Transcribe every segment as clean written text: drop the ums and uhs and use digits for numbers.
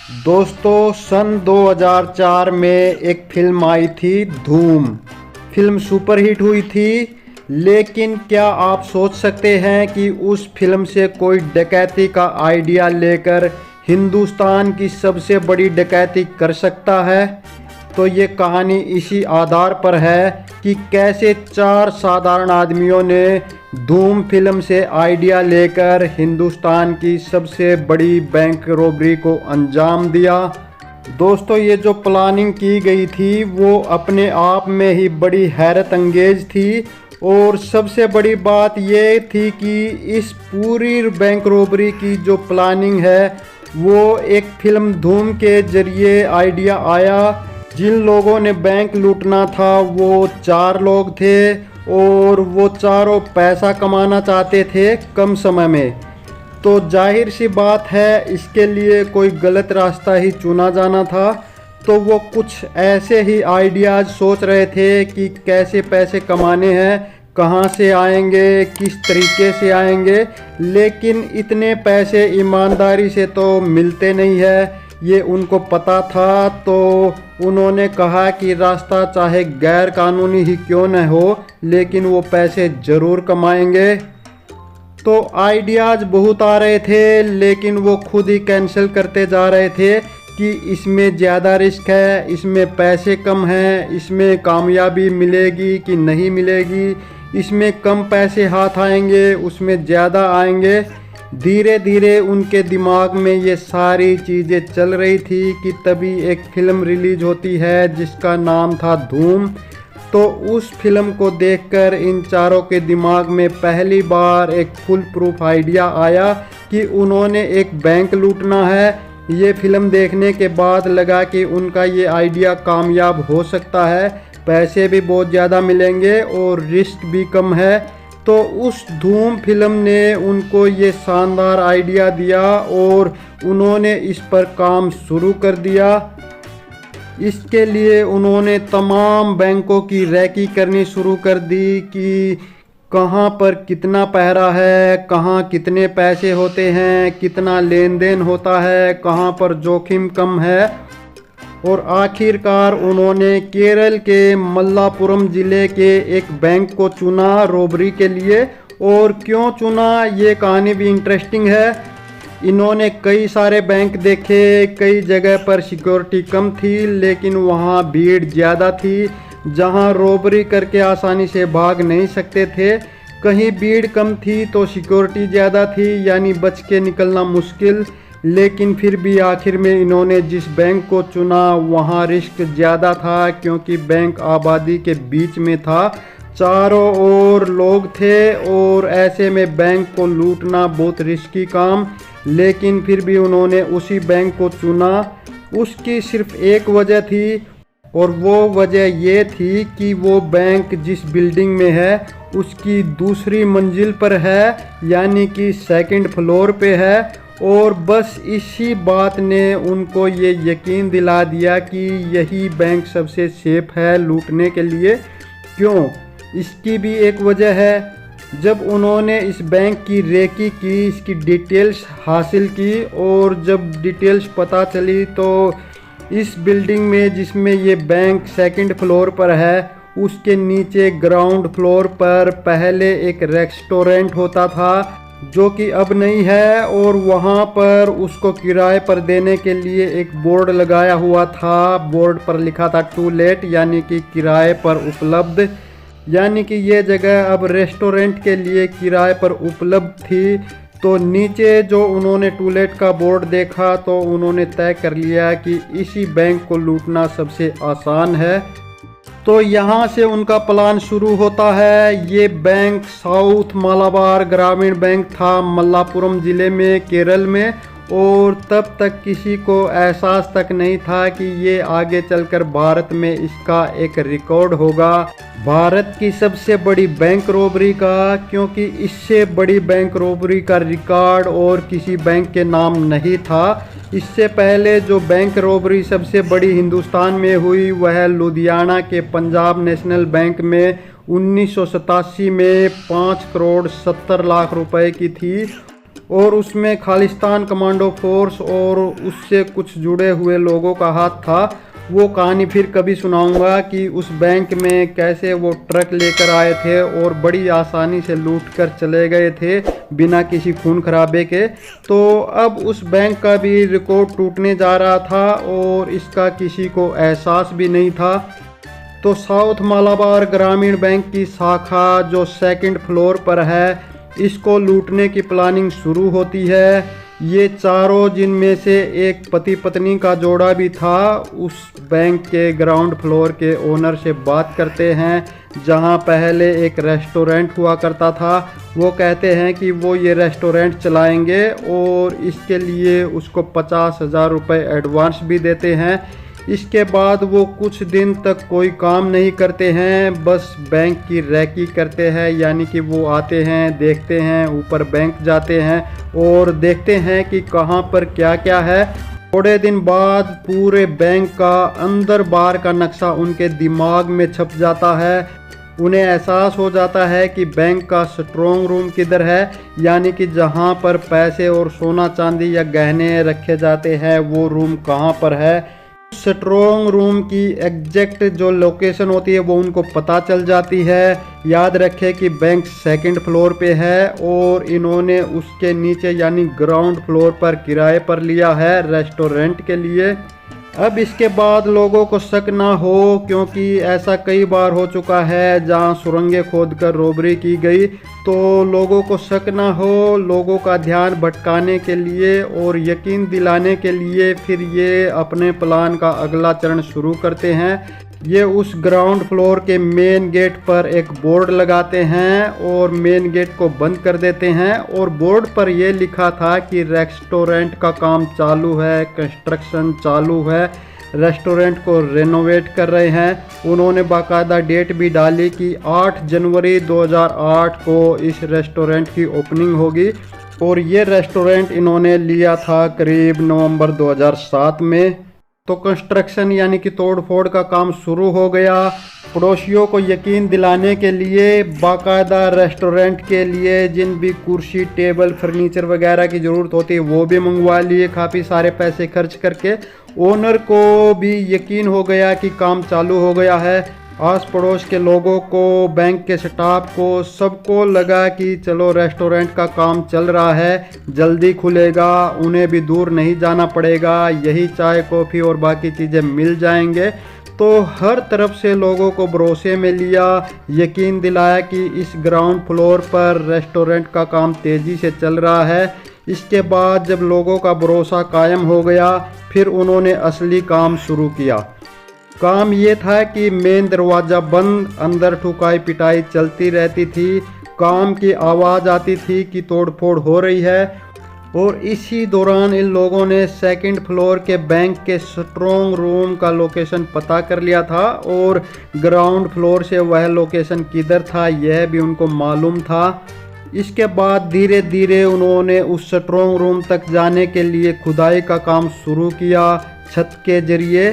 दोस्तों सन 2004 में एक फिल्म आई थी धूम। फिल्म सुपरहिट हुई थी। लेकिन क्या आप सोच सकते हैं कि उस फिल्म से कोई डकैती का आइडिया लेकर हिंदुस्तान की सबसे बड़ी डकैती कर सकता है? तो ये कहानी इसी आधार पर है कि कैसे चार साधारण आदमियों ने धूम फिल्म से आइडिया लेकर हिंदुस्तान की सबसे बड़ी बैंक रॉबरी को अंजाम दिया। दोस्तों ये जो प्लानिंग की गई थी वो अपने आप में ही बड़ी हैरत अंगेज थी। और सबसे बड़ी बात ये थी कि इस पूरी बैंक रॉबरी की जो प्लानिंग है वो एक फिल्म धूम के जरिए आइडिया आया। जिन लोगों ने बैंक लूटना था वो चार लोग थे और वो चारों पैसा कमाना चाहते थे कम समय में। तो जाहिर सी बात है इसके लिए कोई गलत रास्ता ही चुना जाना था। तो वो कुछ ऐसे ही आइडियाज़ सोच रहे थे कि कैसे पैसे कमाने हैं, कहाँ से आएंगे, किस तरीके से आएंगे। लेकिन इतने पैसे ईमानदारी से तो मिलते नहीं है, ये उनको पता था। तो उन्होंने कहा कि रास्ता चाहे गैर कानूनी ही क्यों न हो लेकिन वो पैसे ज़रूर कमाएंगे। तो आइडियाज़ बहुत आ रहे थे लेकिन वो खुद ही कैंसिल करते जा रहे थे कि इसमें ज़्यादा रिस्क है, इसमें पैसे कम हैं, इसमें कामयाबी मिलेगी कि नहीं मिलेगी, इसमें कम पैसे हाथ आएंगे उसमें ज़्यादा आएंगे। धीरे धीरे उनके दिमाग में ये सारी चीज़ें चल रही थी कि तभी एक फ़िल्म रिलीज होती है जिसका नाम था धूम। तो उस फिल्म को देखकर इन चारों के दिमाग में पहली बार एक फुल प्रूफ आइडिया आया कि उन्होंने एक बैंक लूटना है। ये फिल्म देखने के बाद लगा कि उनका ये आइडिया कामयाब हो सकता है, पैसे भी बहुत ज़्यादा मिलेंगे और रिस्क भी कम है। तो उस धूम फिल्म ने उनको ये शानदार आइडिया दिया और उन्होंने इस पर काम शुरू कर दिया। इसके लिए उन्होंने तमाम बैंकों की रैकी करनी शुरू कर दी कि कहाँ पर कितना पहरा है, कहाँ कितने पैसे होते हैं, कितना लेन देन होता है, कहाँ पर जोखिम कम है। और आखिरकार उन्होंने केरल के मल्लापुरम ज़िले के एक बैंक को चुना रॉबरी के लिए। और क्यों चुना ये कहानी भी इंटरेस्टिंग है। इन्होंने कई सारे बैंक देखे, कई जगह पर सिक्योरिटी कम थी लेकिन वहाँ भीड़ ज़्यादा थी जहाँ रॉबरी करके आसानी से भाग नहीं सकते थे। कहीं भीड़ कम थी तो सिक्योरिटी ज़्यादा थी यानी बच के निकलना मुश्किल। लेकिन फिर भी आखिर में इन्होंने जिस बैंक को चुना वहाँ रिस्क ज़्यादा था क्योंकि बैंक आबादी के बीच में था, चारों ओर लोग थे और ऐसे में बैंक को लूटना बहुत रिस्की काम। लेकिन फिर भी उन्होंने उसी बैंक को चुना। उसकी सिर्फ एक वजह थी और वो वजह ये थी कि वो बैंक जिस बिल्डिंग में है उसकी दूसरी मंजिल पर है यानी कि सेकंड फ्लोर पे है। और बस इसी बात ने उनको ये यकीन दिला दिया कि यही बैंक सबसे सेफ है लूटने के लिए। क्यों? इसकी भी एक वजह है। जब उन्होंने इस बैंक की रेकी की, इसकी डिटेल्स हासिल की और जब डिटेल्स पता चली तो इस बिल्डिंग में जिसमें ये बैंक सेकंड फ्लोर पर है उसके नीचे ग्राउंड फ्लोर पर पहले एक रेस्टोरेंट होता था जो कि अब नहीं है। और वहाँ पर उसको किराए पर देने के लिए एक बोर्ड लगाया हुआ था। बोर्ड पर लिखा था टू लेट यानी कि किराए पर उपलब्ध। यानी कि ये जगह अब रेस्टोरेंट के लिए किराए पर उपलब्ध थी। तो नीचे जो उन्होंने टू लेट का बोर्ड देखा तो उन्होंने तय कर लिया कि इसी बैंक को लूटना सबसे आसान है। तो यहाँ से उनका प्लान शुरू होता है। ये बैंक साउथ मालाबार ग्रामीण बैंक था मल्लापुरम ज़िले में केरल में। और तब तक किसी को एहसास तक नहीं था कि ये आगे चलकर भारत में इसका एक रिकॉर्ड होगा, भारत की सबसे बड़ी बैंक रॉबरी का। क्योंकि इससे बड़ी बैंक रॉबरी का रिकॉर्ड और किसी बैंक के नाम नहीं था। इससे पहले जो बैंक रॉबरी सबसे बड़ी हिंदुस्तान में हुई वह लुधियाना के पंजाब नेशनल बैंक में 1987 में 5 करोड़ 70 लाख रुपए की थी। और उसमें खालिस्तान कमांडो फोर्स और उससे कुछ जुड़े हुए लोगों का हाथ था। वो कहानी फिर कभी सुनाऊंगा कि उस बैंक में कैसे वो ट्रक लेकर आए थे और बड़ी आसानी से लूट कर चले गए थे बिना किसी खून खराबे के। तो अब उस बैंक का भी रिकॉर्ड टूटने जा रहा था और इसका किसी को एहसास भी नहीं था। तो साउथ मालाबार ग्रामीण बैंक की शाखा जो सेकंड फ्लोर पर है, इसको लूटने की प्लानिंग शुरू होती है। ये चारों, जिनमें से एक पति पत्नी का जोड़ा भी था, उस बैंक के ग्राउंड फ्लोर के ओनर से बात करते हैं जहां पहले एक रेस्टोरेंट हुआ करता था। वो कहते हैं कि वो ये रेस्टोरेंट चलाएंगे और इसके लिए उसको 50,000 रुपये एडवांस भी देते हैं। इसके बाद वो कुछ दिन तक कोई काम नहीं करते हैं, बस बैंक की रैकी करते हैं। यानी कि वो आते हैं, देखते हैं, ऊपर बैंक जाते हैं और देखते हैं कि कहाँ पर क्या क्या है। थोड़े दिन बाद पूरे बैंक का अंदर बाहर का नक्शा उनके दिमाग में छप जाता है। उन्हें एहसास हो जाता है कि बैंक का स्ट्रॉन्ग रूम किधर है, यानी कि जहाँ पर पैसे और सोना चांदी या गहने रखे जाते हैं वो रूम कहाँ पर है। स्ट्रॉन्ग रूम की एग्जैक्ट जो लोकेशन होती है वो उनको पता चल जाती है। याद रखें कि बैंक सेकंड फ्लोर पे है और इन्होंने उसके नीचे यानी ग्राउंड फ्लोर पर किराए पर लिया है रेस्टोरेंट के लिए। अब इसके बाद लोगों को शक ना हो, क्योंकि ऐसा कई बार हो चुका है जहां सुरंगें खोदकर रॉबरी की गई, तो लोगों को शक ना हो। लोगों का ध्यान भटकाने के लिए और यकीन दिलाने के लिए फिर ये अपने प्लान का अगला चरण शुरू करते हैं। ये उस ग्राउंड फ्लोर के मेन गेट पर एक बोर्ड लगाते हैं और मेन गेट को बंद कर देते हैं और बोर्ड पर यह लिखा था कि रेस्टोरेंट का काम चालू है, कंस्ट्रक्शन चालू है, रेस्टोरेंट को रेनोवेट कर रहे हैं। उन्होंने बाकायदा डेट भी डाली कि 8 जनवरी 2008 को इस रेस्टोरेंट की ओपनिंग होगी और ये रेस्टोरेंट इन्होंने लिया था करीब नवंबर 2007 में। तो कंस्ट्रक्शन यानी कि तोड़ फोड़ का काम शुरू हो गया। पड़ोसियों को यकीन दिलाने के लिए बाकायदा रेस्टोरेंट के लिए जिन भी कुर्सी टेबल फर्नीचर वगैरह की ज़रूरत होती है वो भी मंगवा लिए काफ़ी सारे पैसे खर्च करके। ओनर को भी यकीन हो गया कि काम चालू हो गया है। आस पड़ोस के लोगों को, बैंक के स्टाफ को, सबको लगा कि चलो रेस्टोरेंट का काम चल रहा है, जल्दी खुलेगा, उन्हें भी दूर नहीं जाना पड़ेगा, यही चाय कॉफ़ी और बाकी चीज़ें मिल जाएंगे। तो हर तरफ से लोगों को भरोसे में लिया, यकीन दिलाया कि इस ग्राउंड फ्लोर पर रेस्टोरेंट का काम तेज़ी से चल रहा है। इसके बाद जब लोगों का भरोसा कायम हो गया, फिर उन्होंने असली काम शुरू किया। काम ये था कि मेन दरवाज़ा बंद, अंदर ठुकाई पिटाई चलती रहती थी। काम की आवाज़ आती थी कि तोड़फोड़ हो रही है और इसी दौरान इन लोगों ने सेकंड फ्लोर के बैंक के स्ट्रॉन्ग रूम का लोकेशन पता कर लिया था और ग्राउंड फ्लोर से वह लोकेशन किधर था यह भी उनको मालूम था। इसके बाद धीरे धीरे उन्होंने उस स्ट्रॉन्ग रूम तक जाने के लिए खुदाई का काम शुरू किया छत के जरिए।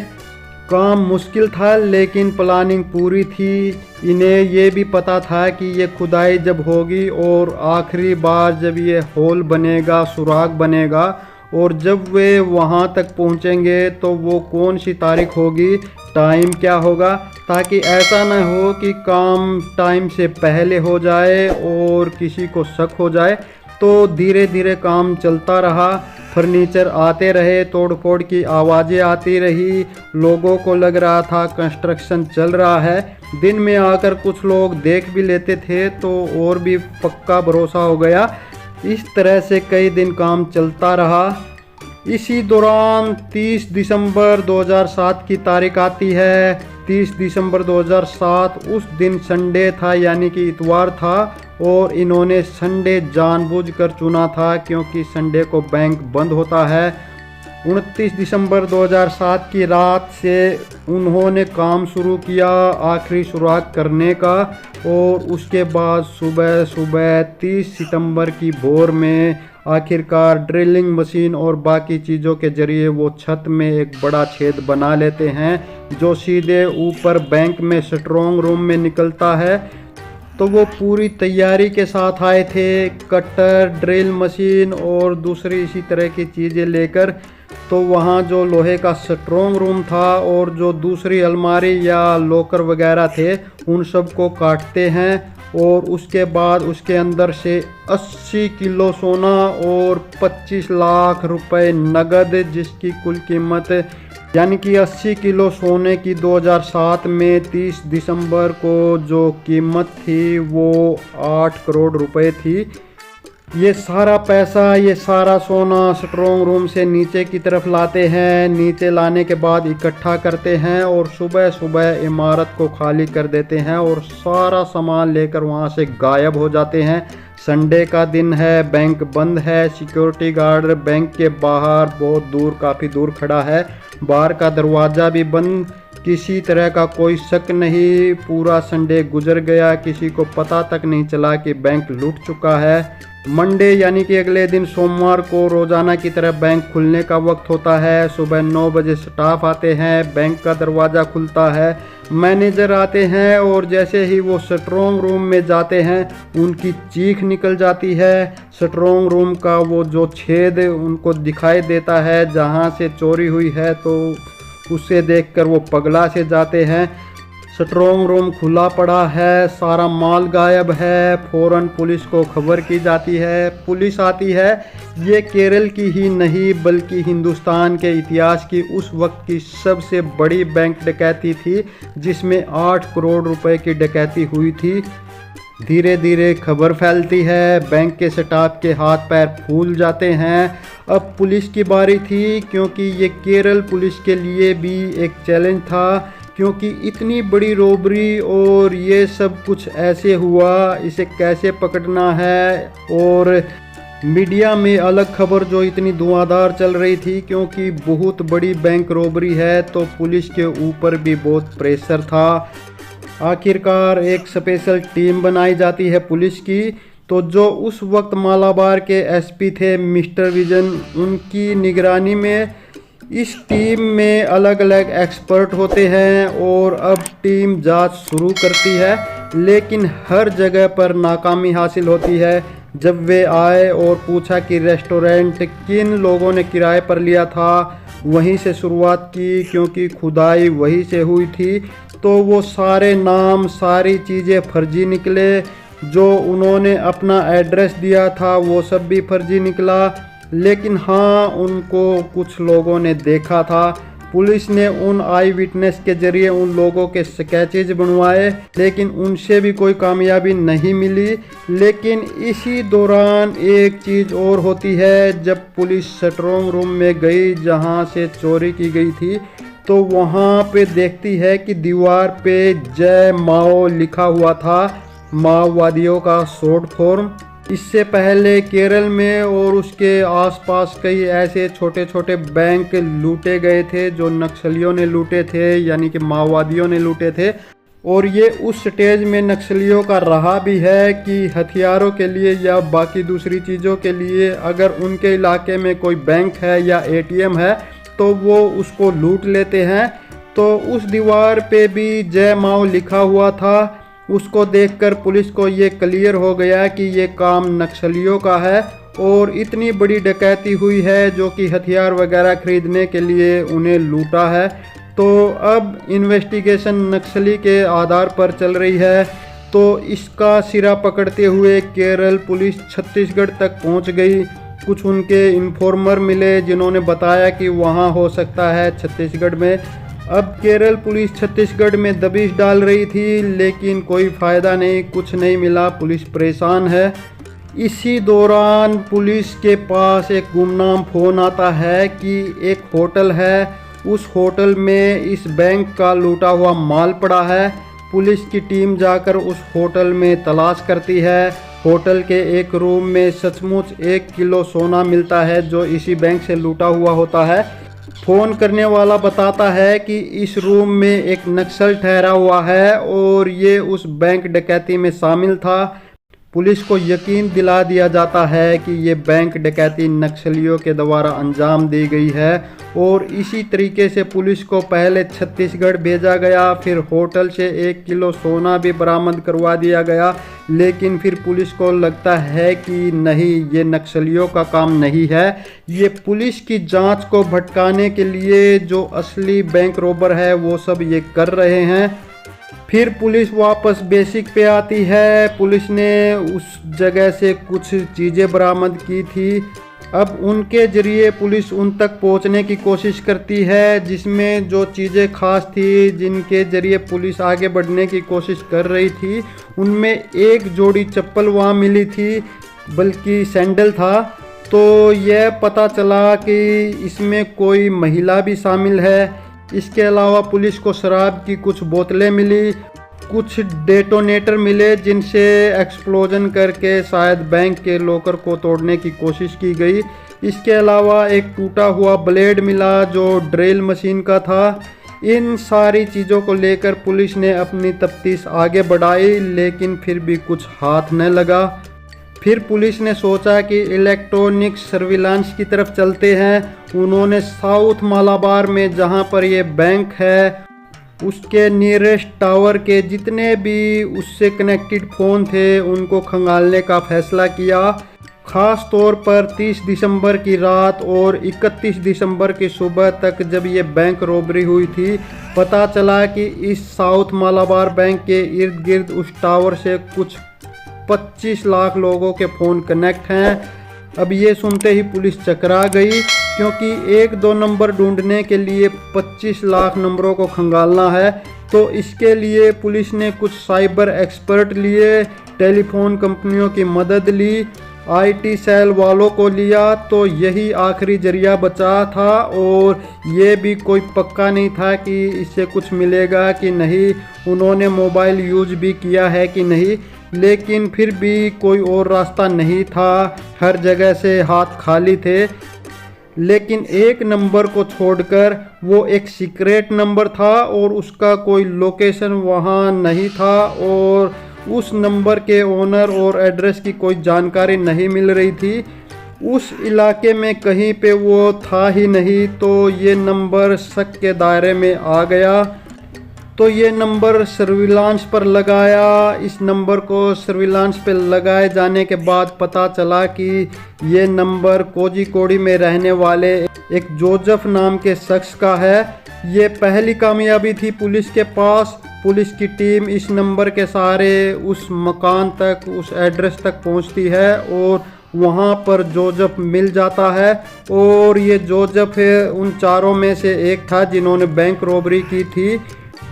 काम मुश्किल था लेकिन प्लानिंग पूरी थी। इन्हें ये भी पता था कि ये खुदाई जब होगी और आखिरी बार जब ये होल बनेगा, सुराग बनेगा और जब वे वहाँ तक पहुँचेंगे तो वो कौन सी तारीख होगी, टाइम क्या होगा, ताकि ऐसा न हो कि काम टाइम से पहले हो जाए और किसी को शक हो जाए। तो धीरे धीरे काम चलता रहा, फर्नीचर आते रहे, तोड़फोड़ की आवाज़ें आती रही, लोगों को लग रहा था कंस्ट्रक्शन चल रहा है। दिन में आकर कुछ लोग देख भी लेते थे तो और भी पक्का भरोसा हो गया। इस तरह से कई दिन काम चलता रहा। इसी दौरान 30 दिसंबर 2007 की तारीख आती है। 30 दिसंबर 2007 उस दिन संडे था यानी कि इतवार था और इन्होंने संडे जानबूझकर चुना था क्योंकि संडे को बैंक बंद होता है। 29 दिसंबर 2007 की रात से उन्होंने काम शुरू किया आखिरी सुराग करने का और उसके बाद सुबह सुबह 30 सितंबर की भोर में आखिरकार ड्रिलिंग मशीन और बाकी चीज़ों के ज़रिए वो छत में एक बड़ा छेद बना लेते हैं जो सीधे ऊपर बैंक में स्ट्रॉन्ग रूम में निकलता है। तो वो पूरी तैयारी के साथ आए थे, कटर, ड्रिल मशीन और दूसरी इसी तरह की चीज़ें लेकर। तो वहाँ जो लोहे का स्ट्रॉन्ग रूम था और जो दूसरी अलमारी या लॉकर वगैरह थे उन सब को काटते हैं और उसके बाद उसके अंदर से 80 किलो सोना और 25 लाख रुपए नगद, जिसकी कुल कीमत यानी कि 80 किलो सोने की 2007 में 30 दिसंबर को जो कीमत थी वो 8 करोड़ रुपए थी। ये सारा पैसा, ये सारा सोना स्ट्रॉन्ग रूम से नीचे की तरफ लाते हैं। नीचे लाने के बाद इकट्ठा करते हैं और सुबह सुबह इमारत को खाली कर देते हैं और सारा सामान लेकर वहाँ से गायब हो जाते हैं। संडे का दिन है, बैंक बंद है, सिक्योरिटी गार्ड बैंक के बाहर बहुत दूर, काफ़ी दूर खड़ा है, बाहर का दरवाज़ा भी बंद, किसी तरह का कोई शक नहीं। पूरा संडे गुजर गया, किसी को पता तक नहीं चला कि बैंक लूट चुका है। मंडे यानी कि अगले दिन सोमवार को रोज़ाना की तरह बैंक खुलने का वक्त होता है। सुबह 9 बजे स्टाफ आते हैं, बैंक का दरवाज़ा खुलता है, मैनेजर आते हैं और जैसे ही वो स्ट्रॉन्ग रूम में जाते हैं उनकी चीख निकल जाती है। स्ट्रॉन्ग रूम का वो जो छेद उनको दिखाई देता है जहाँ से चोरी हुई है, तो उसे देखकर वो पगला से जाते हैं। स्ट्रॉन्ग रूम खुला पड़ा है, सारा माल गायब है। फौरन पुलिस को खबर की जाती है, पुलिस आती है। ये केरल की ही नहीं बल्कि हिंदुस्तान के इतिहास की उस वक्त की सबसे बड़ी बैंक डकैती थी, जिसमें 8 करोड़ रुपए की डकैती हुई थी। धीरे धीरे खबर फैलती है, बैंक के स्टाफ के हाथ पैर फूल जाते हैं। अब पुलिस की बारी थी, क्योंकि ये केरल पुलिस के लिए भी एक चैलेंज था, क्योंकि इतनी बड़ी रॉबरी और ये सब कुछ ऐसे हुआ, इसे कैसे पकड़ना है। और मीडिया में अलग खबर जो इतनी धुआंधार चल रही थी, क्योंकि बहुत बड़ी बैंक रॉबरी है, तो पुलिस के ऊपर भी बहुत प्रेशर था। आखिरकार एक स्पेशल टीम बनाई जाती है पुलिस की। तो जो उस वक्त मालाबार के एसपी थे मिस्टर विजन, उनकी निगरानी में इस टीम में अलग अलग एक्सपर्ट होते हैं और अब टीम जांच शुरू करती है, लेकिन हर जगह पर नाकामी हासिल होती है। जब वे आए और पूछा कि रेस्टोरेंट किन लोगों ने किराए पर लिया था, वहीं से शुरुआत की, क्योंकि खुदाई वहीं से हुई थी, तो वो सारे नाम, सारी चीज़ें फर्जी निकले। जो उन्होंने अपना एड्रेस दिया था वो सब भी फर्जी निकला। लेकिन हाँ, उनको कुछ लोगों ने देखा था। पुलिस ने उन आई विटनेस के जरिए उन लोगों के स्केचेज बनवाए, लेकिन उनसे भी कोई कामयाबी नहीं मिली। लेकिन इसी दौरान एक चीज़ और होती है। जब पुलिस स्ट्रॉन्ग रूम में गई जहां से चोरी की गई थी, तो वहां पे देखती है कि दीवार पे जय माओ लिखा हुआ था, माओवादियों का शॉर्ट फॉर्म। इससे पहले केरल में और उसके आसपास कई ऐसे छोटे छोटे बैंक लूटे गए थे जो नक्सलियों ने लूटे थे, यानी कि माओवादियों ने लूटे थे। और ये उस स्टेज में नक्सलियों का रहा भी है कि हथियारों के लिए या बाकी दूसरी चीज़ों के लिए अगर उनके इलाके में कोई बैंक है या एटीएम है तो वो उसको लूट लेते हैं। तो उस दीवार पे भी जय माओ लिखा हुआ था। उसको देखकर पुलिस को ये क्लियर हो गया कि ये काम नक्सलियों का है और इतनी बड़ी डकैती हुई है जो कि हथियार वगैरह खरीदने के लिए उन्हें लूटा है। तो अब इन्वेस्टिगेशन नक्सली के आधार पर चल रही है। तो इसका सिरा पकड़ते हुए केरल पुलिस छत्तीसगढ़ तक पहुंच गई। कुछ उनके इन्फॉर्मर मिले जिन्होंने बताया कि वहां हो सकता है छत्तीसगढ़ में। अब केरल पुलिस छत्तीसगढ़ में दबिश डाल रही थी, लेकिन कोई फ़ायदा नहीं, कुछ नहीं मिला, पुलिस परेशान है। इसी दौरान पुलिस के पास एक गुमनाम फ़ोन आता है कि एक होटल है, उस होटल में इस बैंक का लूटा हुआ माल पड़ा है। पुलिस की टीम जाकर उस होटल में तलाश करती है। होटल के एक रूम में सचमुच 1 किलो सोना मिलता है जो इसी बैंक से लूटा हुआ होता है। फ़ोन करने वाला बताता है कि इस रूम में एक नक्सल ठहरा हुआ है और ये उस बैंक डकैती में शामिल था। पुलिस को यकीन दिला दिया जाता है कि ये बैंक डकैती नक्सलियों के द्वारा अंजाम दी गई है। और इसी तरीके से पुलिस को पहले छत्तीसगढ़ भेजा गया, फिर होटल से 1 किलो सोना भी बरामद करवा दिया गया। लेकिन फिर पुलिस को लगता है कि नहीं, ये नक्सलियों का काम नहीं है, ये पुलिस की जांच को भटकाने के लिए जो असली बैंक रोबर है वो सब ये कर रहे हैं। फिर पुलिस वापस बेसिक पे आती है। पुलिस ने उस जगह से कुछ चीज़ें बरामद की थी। अब उनके ज़रिए पुलिस उन तक पहुंचने की कोशिश करती है, जिसमें जो चीज़ें खास थी, जिनके ज़रिए पुलिस आगे बढ़ने की कोशिश कर रही थी, उनमें एक जोड़ी चप्पल वहाँ मिली थी, बल्कि सैंडल था। तो यह पता चला कि इसमें कोई महिला भी शामिल है। इसके अलावा पुलिस को शराब की कुछ बोतलें मिली, कुछ डेटोनेटर मिले जिनसे एक्सप्लोजन करके शायद बैंक के लॉकर को तोड़ने की कोशिश की गई। इसके अलावा एक टूटा हुआ ब्लेड मिला जो ड्रिल मशीन का था। इन सारी चीज़ों को लेकर पुलिस ने अपनी तफ्तीश आगे बढ़ाई, लेकिन फिर भी कुछ हाथ न लगा। फिर पुलिस ने सोचा कि इलेक्ट्रॉनिक सर्विलांस की तरफ चलते हैं। उन्होंने साउथ मालाबार में जहां पर ये बैंक है उसके नियरेस्ट टावर के जितने भी उससे कनेक्टेड फ़ोन थे उनको खंगालने का फैसला किया। ख़ास तौर पर 30 दिसंबर की रात और 31 दिसंबर की सुबह तक जब ये बैंक रॉबरी हुई थी, पता चला कि इस साउथ मालाबार बैंक के इर्द गिर्द उस टावर से कुछ 25 लाख लोगों के फ़ोन कनेक्ट हैं। अब ये सुनते ही पुलिस चकरा गई, क्योंकि 1-2 नंबर ढूंढने के लिए 25 लाख नंबरों को खंगालना है। तो इसके लिए पुलिस ने कुछ साइबर एक्सपर्ट लिए, टेलीफोन कंपनियों की मदद ली, आईटी सेल वालों को लिया। तो यही आखिरी जरिया बचा था और ये भी कोई पक्का नहीं था कि इससे कुछ मिलेगा कि नहीं। उन्होंने मोबाइल यूज भी किया है कि नहीं, लेकिन फिर भी कोई और रास्ता नहीं था, हर जगह से हाथ खाली थे। लेकिन एक नंबर को छोड़कर, वो एक सीक्रेट नंबर था और उसका कोई लोकेशन वहाँ नहीं था और उस नंबर के ओनर और एड्रेस की कोई जानकारी नहीं मिल रही थी। उस इलाके में कहीं पे वो था ही नहीं। तो ये नंबर शक के दायरे में आ गया। तो ये नंबर सर्विलांस पर लगाया। इस नंबर को सर्विलांस पर लगाए जाने के बाद पता चला कि ये नंबर कोझिकोड में रहने वाले एक जोसेफ नाम के शख्स का है। ये पहली कामयाबी थी पुलिस के पास। पुलिस की टीम इस नंबर के सहारे उस मकान तक, उस एड्रेस तक पहुंचती है और वहां पर जोसेफ मिल जाता है। और ये जोसेफ उन चारों में से एक था जिन्होंने बैंक रॉबरी की थी।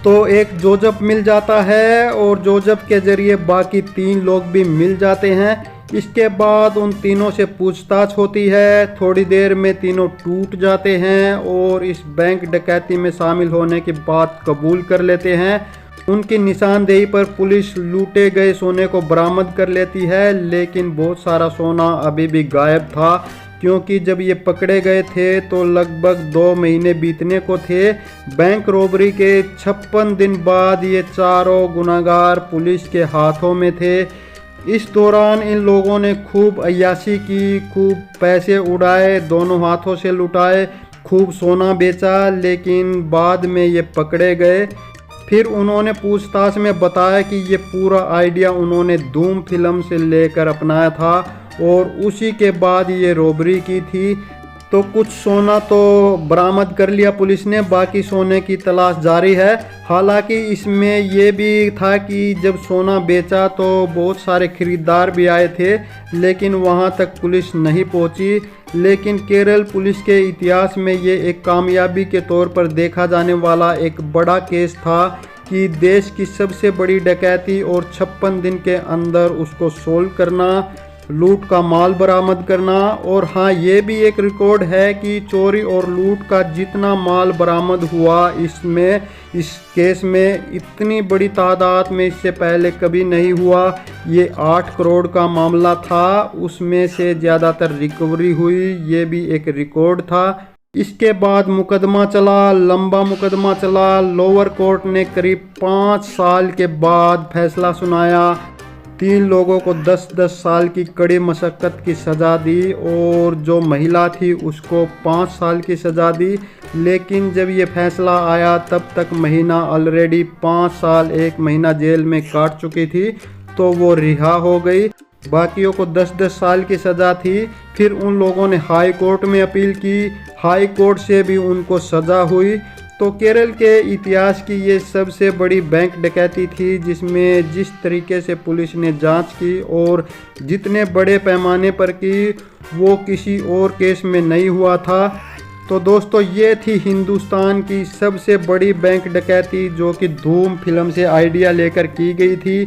तो एक जोसेफ मिल जाता है और जोसेफ के ज़रिए बाकी 3 लोग भी मिल जाते हैं। इसके बाद उन तीनों से पूछताछ होती है। थोड़ी देर में तीनों टूट जाते हैं और इस बैंक डकैती में शामिल होने की बात कबूल कर लेते हैं। उनकी निशानदेही पर पुलिस लूटे गए सोने को बरामद कर लेती है, लेकिन बहुत सारा सोना अभी भी गायब था, क्योंकि जब ये पकड़े गए थे तो लगभग 2 महीने बीतने को थे। बैंक रॉबरी के 56 दिन बाद ये चारों गुनहगार पुलिस के हाथों में थे। इस दौरान इन लोगों ने खूब अय्याशी की, खूब पैसे उड़ाए, दोनों हाथों से लुटाए, खूब सोना बेचा, लेकिन बाद में ये पकड़े गए। फिर उन्होंने पूछताछ में बताया कि ये पूरा आइडिया उन्होंने धूम फिल्म से लेकर अपनाया था और उसी के बाद ये रॉबरी की थी। तो कुछ सोना तो बरामद कर लिया पुलिस ने, बाकी सोने की तलाश जारी है। हालांकि इसमें ये भी था कि जब सोना बेचा तो बहुत सारे खरीदार भी आए थे, लेकिन वहाँ तक पुलिस नहीं पहुँची। लेकिन केरल पुलिस के इतिहास में ये एक कामयाबी के तौर पर देखा जाने वाला एक बड़ा केस था कि देश की सबसे बड़ी डकैती और 56 दिन के अंदर उसको सोल्व करना, लूट का माल बरामद करना। और हाँ, ये भी एक रिकॉर्ड है कि चोरी और लूट का जितना माल बरामद हुआ इसमें, इस केस में, इतनी बड़ी तादाद में इससे पहले कभी नहीं हुआ। ये 8 करोड़ का मामला था, उसमें से ज़्यादातर रिकवरी हुई, ये भी एक रिकॉर्ड था। इसके बाद मुकदमा चला, लंबा मुकदमा चला। लोअर कोर्ट ने करीब 5 साल के बाद फैसला सुनाया। 3 लोगों को 10-10 साल की कड़ी मशक्क़त की सज़ा दी और जो महिला थी उसको 5 साल की सज़ा दी। लेकिन जब ये फैसला आया तब तक महिला ऑलरेडी 5 साल 1 महीना जेल में काट चुकी थी, तो वो रिहा हो गई। बाकियों को 10-10 साल की सज़ा थी। फिर उन लोगों ने हाई कोर्ट में अपील की, हाई कोर्ट से भी उनको सज़ा हुई। तो केरल के इतिहास की ये सबसे बड़ी बैंक डकैती थी, जिसमें जिस तरीके से पुलिस ने जांच की और जितने बड़े पैमाने पर की वो किसी और केस में नहीं हुआ था। तो दोस्तों ये थी हिंदुस्तान की सबसे बड़ी बैंक डकैती, जो कि धूम फिल्म से आइडिया लेकर की गई थी।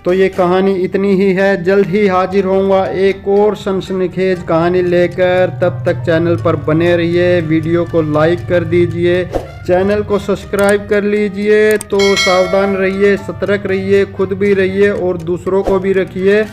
तो ये कहानी इतनी ही है। जल्द ही हाजिर होऊंगा एक और सनसनीखेज कहानी लेकर। तब तक चैनल पर बने रहिए, वीडियो को लाइक कर दीजिए, चैनल को सब्सक्राइब कर लीजिए। तो सावधान रहिए, सतर्क रहिए, खुद भी रहिए और दूसरों को भी रखिए।